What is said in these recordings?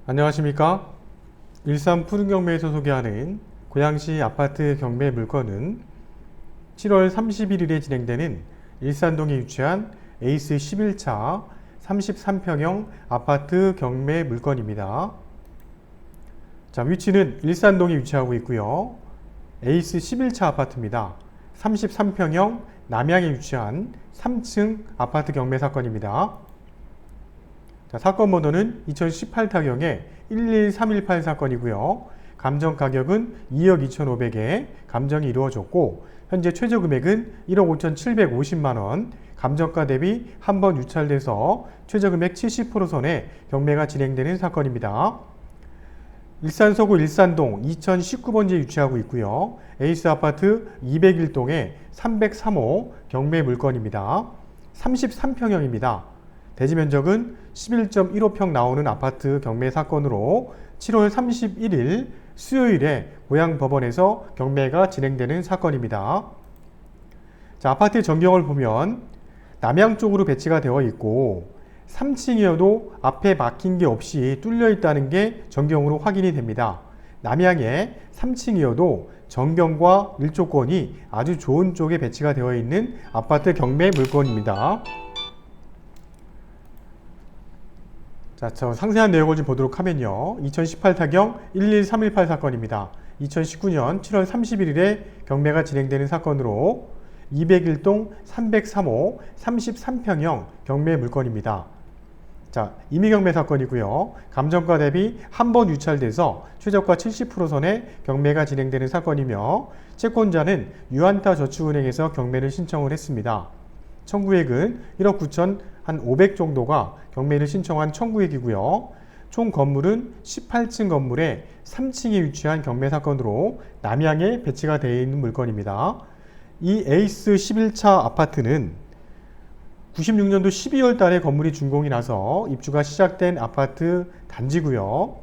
안녕하십니까? 일산 푸른경매에서 소개하는 고양시 아파트 경매 물건은 7월 31일에 진행되는 일산동에 위치한 에이스 11차 33평형 아파트 경매 물건입니다. 자, 위치는 일산동에 위치하고 있고요. 에이스 11차 아파트입니다. 33평형 남양에 위치한 3층 아파트 경매 사건입니다. 자, 사건 번호는 2018 타경의 11318 사건이고요. 감정 가격은 2억 2,500에 감정이 이루어졌고 현재 최저 금액은 1억 5,750만 원, 감정가 대비 한 번 유찰돼서 최저 금액 70% 선에 경매가 진행되는 사건입니다. 일산 서구 일산동 2019번지에 위치하고 있고요. 에이스 아파트 201동의 303호 경매 물건입니다. 33평형입니다. 대지 면적은 11.15평 나오는 아파트 경매 사건으로 7월 31일 수요일에 고양법원에서 경매가 진행되는 사건입니다. 자, 아파트의 전경을 보면 남양 쪽으로 배치가 되어 있고 3층이어도 앞에 막힌 게 없이 뚫려 있다는 게 전경으로 확인이 됩니다. 남양에 3층이어도 전경과 일조권이 아주 좋은 쪽에 배치가 되어 있는 아파트 경매 물건입니다. 자, 저 상세한 내용을 좀 보도록 하면요. 2018 타경 11318 사건입니다. 2019년 7월 31일에 경매가 진행되는 사건으로 201동 303호 33평형 경매 물건입니다. 자, 임의경매 사건이고요. 감정가 대비 한 번 유찰돼서 최저가 70% 선에 경매가 진행되는 사건이며 채권자는 유한타 저축은행에서 경매를 신청을 했습니다. 청구액은 1억 9천 한 500 정도가 경매를 신청한 청구액이고요. 총 건물은 18층 건물의 3층에 위치한 경매 사건으로 남양에 배치가 되어 있는 물건입니다. 이 에이스 11차 아파트는 96년도 12월 달에 건물이 준공이 나서 입주가 시작된 아파트 단지고요.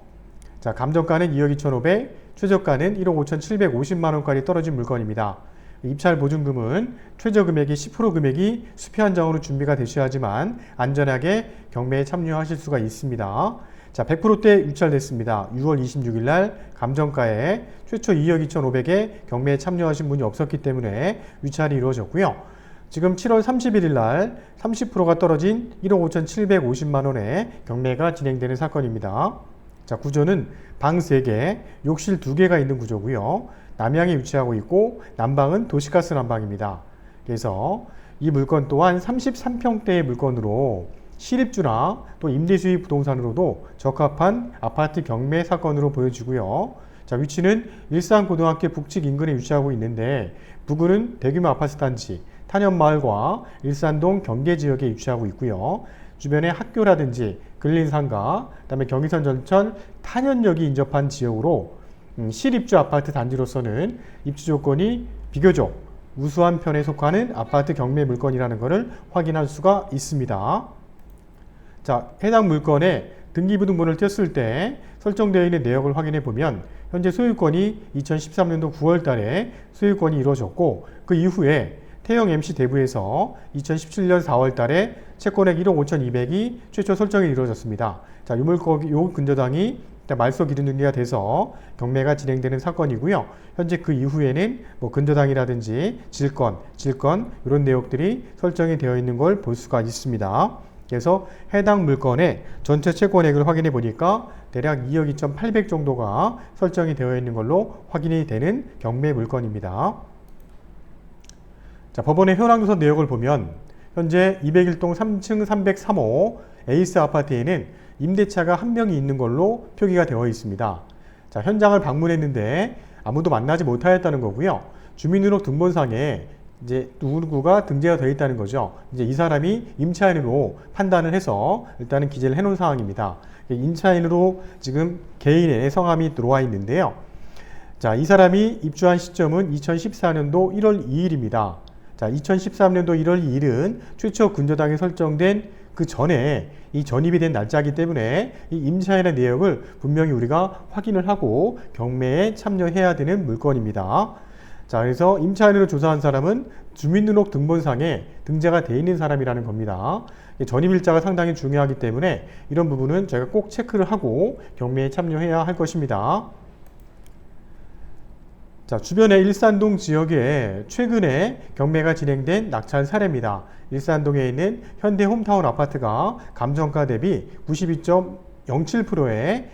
자, 감정가는 2억 2,500, 최저가는 1억 5,750만 원까지 떨어진 물건입니다. 입찰 보증금은 최저 금액의 10% 금액이 수표 한 장으로 준비가 되셔야지만 안전하게 경매에 참여하실 수가 있습니다. 자, 100%대 유찰됐습니다. 6월 26일 날 감정가에 최초 2억 2,500에 경매에 참여하신 분이 없었기 때문에 유찰이 이루어졌고요. 지금 7월 31일 날 30%가 떨어진 1억 5,750만 원에 경매가 진행되는 사건입니다. 자, 구조는 방 3개, 욕실 2개가 있는 구조고요. 남양에 위치하고 있고 남방은 도시가스 난방입니다. 그래서 이 물건 또한 33평대의 물건으로 실입주나 또 임대수익 부동산으로도 적합한 아파트 경매 사건으로 보여지고요. 자, 위치는 일산고등학교 북측 인근에 위치하고 있는데 부근은 대규모 아파트 단지, 탄현마을과 일산동 경계지역에 위치하고 있고요. 주변에 학교라든지 근린상가, 그다음에 경의선 전철 탄현역이 인접한 지역으로 실입주 아파트 단지로서는 입주 조건이 비교적 우수한 편에 속하는 아파트 경매 물건이라는 것을 확인할 수가 있습니다. 자, 해당 물건에 등기부등본을 띄었을 때 설정되어 있는 내역을 확인해 보면 현재 소유권이 2013년도 9월 달에 소유권이 이루어졌고 그 이후에 태형 MC 대부에서 2017년 4월 달에 채권액 1억 5,200이 최초 설정이 이루어졌습니다. 자, 요 근저당이 말소 기준 등기가 돼서 경매가 진행되는 사건이고요. 현재 그 이후에는 뭐 근저당이라든지 질권 이런 내역들이 설정이 되어 있는 걸 볼 수가 있습니다. 그래서 해당 물건의 전체 채권액을 확인해 보니까 대략 2억 2,800 정도가 설정이 되어 있는 걸로 확인이 되는 경매 물건입니다. 자, 법원의 현황조사 내역을 보면 현재 201동 3층 303호 에이스 아파트에는 임대차가 한 명이 있는 걸로 표기가 되어 있습니다. 자, 현장을 방문했는데 아무도 만나지 못하였다는 거고요. 주민등록 등본상에 이제 누구누구가 등재가 되어 있다는 거죠. 이제 이 사람이 임차인으로 판단을 해서 일단은 기재를 해놓은 상황입니다. 임차인으로 지금 개인의 성함이 들어와 있는데요. 자, 이 사람이 입주한 시점은 2014년도 1월 2일입니다. 자, 2013년도 1월 2일은 최초 근저당이 설정된 그 전에 이 전입이 된 날짜이기 때문에 이 임차인의 내역을 분명히 우리가 확인을 하고 경매에 참여해야 되는 물건입니다. 자, 그래서 임차인으로 조사한 사람은 주민등록 등본상에 등재가 되어 있는 사람이라는 겁니다. 전입일자가 상당히 중요하기 때문에 이런 부분은 저희가 꼭 체크를 하고 경매에 참여해야 할 것입니다. 자, 주변의 일산동 지역에 최근에 경매가 진행된 낙찰 사례입니다. 일산동에 있는 현대 홈타운 아파트가 감정가 대비 92.07%의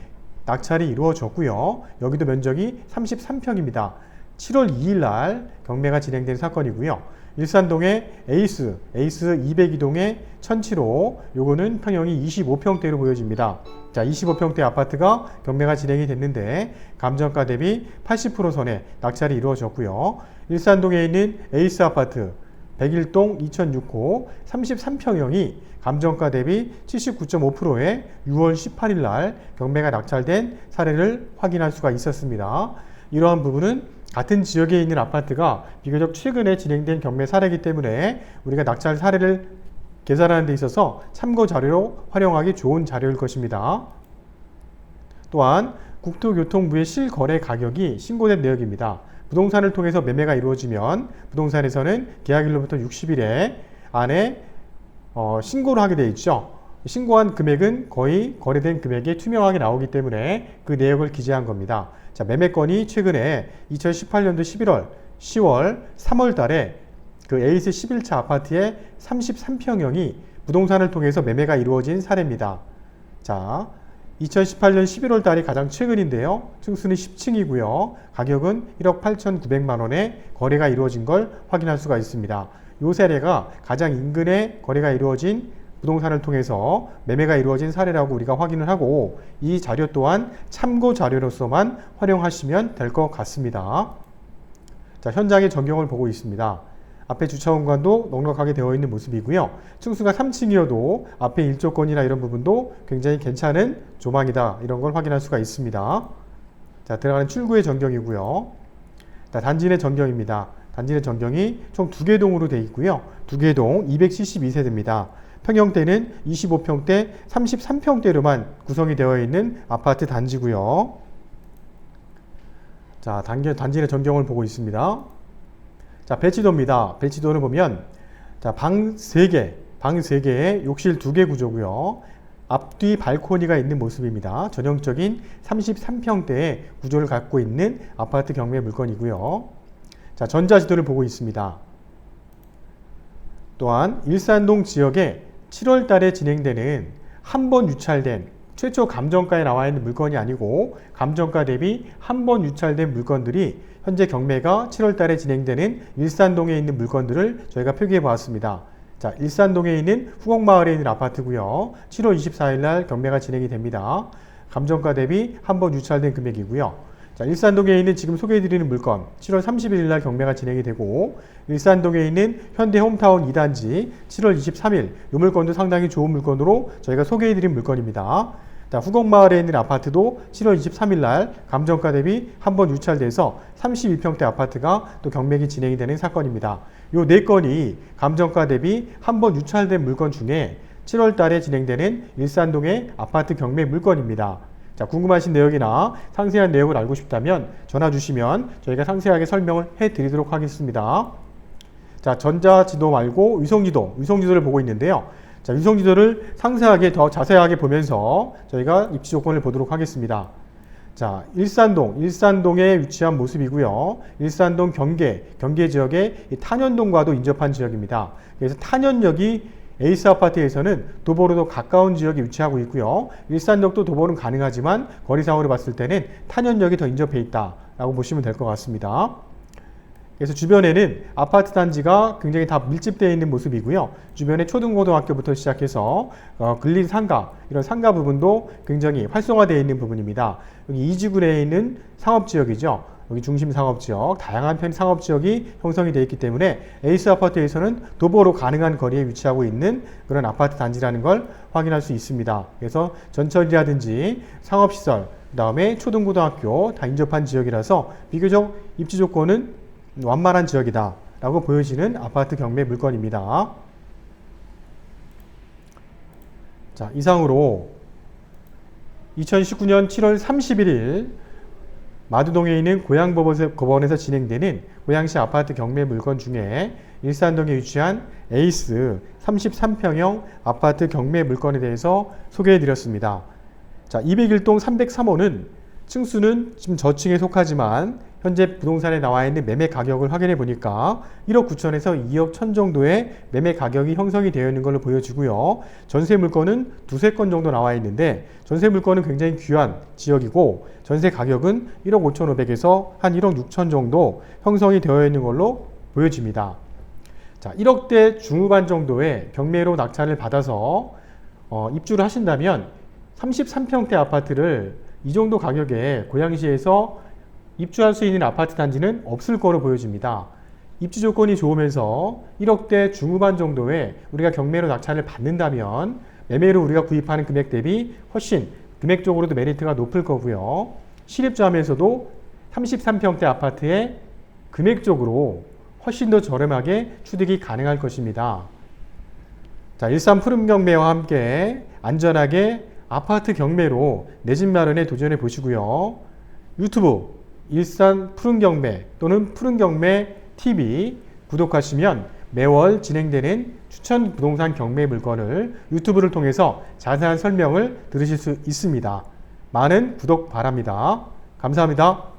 낙찰이 이루어졌고요. 여기도 면적이 33평입니다. 7월 2일 날 경매가 진행된 사건이고요. 일산동의 에이스 202동의 1007호, 요거는 평형이 25평대로 보여집니다. 자, 25평대 아파트가 경매가 진행이 됐는데 감정가 대비 80% 선에 낙찰이 이루어졌고요. 일산동에 있는 에이스 아파트 101동 2006호 33평형이 감정가 대비 79.5%의 6월 18일 날 경매가 낙찰된 사례를 확인할 수가 있었습니다. 이러한 부분은 같은 지역에 있는 아파트가 비교적 최근에 진행된 경매 사례이기 때문에 우리가 낙찰 사례를 계산하는 데 있어서 참고 자료로 활용하기 좋은 자료일 것입니다. 또한 국토교통부의 실거래 가격이 신고된 내역입니다. 부동산을 통해서 매매가 이루어지면 부동산에서는 계약일로부터 60일 안에 신고를 하게 되어 있죠. 신고한 금액은 거의 거래된 금액이 투명하게 나오기 때문에 그 내역을 기재한 겁니다. 자, 매매건이 최근에 2018년도 11월, 10월, 3월 달에 그 에이스 11차 아파트의 33평형이 부동산을 통해서 매매가 이루어진 사례입니다. 자, 2018년 11월 달이 가장 최근인데요. 층수는 10층이고요. 가격은 1억 8,900만 원에 거래가 이루어진 걸 확인할 수가 있습니다. 이 사례가 가장 인근에 거래가 이루어진 부동산을 통해서 매매가 이루어진 사례라고 우리가 확인을 하고 이 자료 또한 참고 자료로서만 활용하시면 될 것 같습니다. 자, 현장의 전경을 보고 있습니다. 앞에 주차 공간도 넉넉하게 되어 있는 모습이고요. 층수가 3층이어도 앞에 일조권이나 이런 부분도 굉장히 괜찮은 조망이다. 이런 걸 확인할 수가 있습니다. 자, 들어가는 출구의 전경이고요. 자, 단지 내 전경입니다. 단지 내 전경이 총 2개 동으로 되어 있고요. 2개 동 272세대입니다. 평형대는 25평대, 33평대로만 구성이 되어 있는 아파트 단지고요. 자, 단지 내 전경을 보고 있습니다. 자, 배치도입니다. 배치도를 보면 자, 방 3개에 욕실 2개 구조고요. 앞뒤 발코니가 있는 모습입니다. 전형적인 33평대의 구조를 갖고 있는 아파트 경매 물건이고요. 자, 전자지도를 보고 있습니다. 또한 일산동 지역에 7월 달에 진행되는 한 번 유찰된 최초 감정가에 나와 있는 물건이 아니고 감정가 대비 한 번 유찰된 물건들이 현재 경매가 7월 달에 진행되는 일산동에 있는 물건들을 저희가 표기해 보았습니다. 자, 일산동에 있는 후곡마을에 있는 아파트고요. 7월 24일 날 경매가 진행이 됩니다. 감정가 대비 한 번 유찰된 금액이고요. 자, 일산동에 있는 지금 소개해드리는 물건 7월 31일 날 경매가 진행이 되고 일산동에 있는 현대 홈타운 2단지 7월 23일 이 물건도 상당히 좋은 물건으로 저희가 소개해드린 물건입니다. 자, 후곡마을에 있는 아파트도 7월 23일 날 감정가 대비 한번 유찰돼서 32평대 아파트가 또 경매가 진행이 되는 사건입니다. 이 4건이 감정가 대비 한번 유찰된 물건 중에 7월 달에 진행되는 일산동의 아파트 경매 물건입니다. 자, 궁금하신 내용이나 상세한 내용을 알고 싶다면 전화 주시면 저희가 상세하게 설명을 해 드리도록 하겠습니다. 자, 전자지도 말고 위성지도를 보고 있는데요. 자, 위성지도를 상세하게 더 자세하게 보면서 저희가 입지 조건을 보도록 하겠습니다. 자, 일산동에 위치한 모습이고요. 일산동 경계 지역의 탄현동과도 인접한 지역입니다. 그래서 탄현역이 에이스 아파트에서는 도보로도 가까운 지역에 위치하고 있고요. 일산역도 도보는 가능하지만 거리상으로 봤을 때는 탄현역이 더 인접해 있다라고 보시면 될 것 같습니다. 그래서 주변에는 아파트 단지가 굉장히 다 밀집되어 있는 모습이고요. 주변에 초등고등학교부터 시작해서 근린 상가, 이런 상가 부분도 굉장히 활성화되어 있는 부분입니다. 여기 이지구내에 있는 상업지역이죠. 여기 중심 상업지역, 다양한 편 상업지역이 형성이 되어 있기 때문에 에이스 아파트에서는 도보로 가능한 거리에 위치하고 있는 그런 아파트 단지라는 걸 확인할 수 있습니다. 그래서 전철이라든지 상업시설, 그 다음에 초등고등학교 다 인접한 지역이라서 비교적 입지 조건은 완만한 지역이다 라고 보여지는 아파트 경매 물건입니다. 자, 이상으로 2019년 7월 31일 마두동에 있는 고양법원에서 진행되는 고양시 아파트 경매 물건 중에 일산동에 위치한 에이스 33평형 아파트 경매 물건에 대해서 소개해 드렸습니다. 자, 201동 303호는 층수는 지금 저층에 속하지만 현재 부동산에 나와 있는 매매 가격을 확인해 보니까 1억 9천에서 2억 1천 정도의 매매 가격이 형성이 되어 있는 걸로 보여지고요. 전세 물건은 두세 건 정도 나와 있는데 전세 물건은 굉장히 귀한 지역이고 전세 가격은 1억 5천5백에서 한 1억 6천 정도 형성이 되어 있는 걸로 보여집니다. 자, 1억대 중후반 정도의 경매로 낙찰을 받아서 입주를 하신다면 33평대 아파트를 이 정도 가격에 고양시에서 입주할 수 있는 아파트 단지는 없을 거로 보여집니다. 입주 조건이 좋으면서 1억대 중후반 정도에 우리가 경매로 낙찰을 받는다면 매매로 우리가 구입하는 금액 대비 훨씬 금액적으로도 메리트가 높을 거고요. 실입자면서도 33평대 아파트에 금액적으로 훨씬 더 저렴하게 취득이 가능할 것입니다. 자, 일산 푸른 경매와 함께 안전하게 아파트 경매로 내 집 마련에 도전해 보시고요. 유튜브 일산 푸른 경매 또는 푸른 경매 TV 구독하시면 매월 진행되는 추천 부동산 경매 물건을 유튜브를 통해서 자세한 설명을 들으실 수 있습니다. 많은 구독 바랍니다. 감사합니다.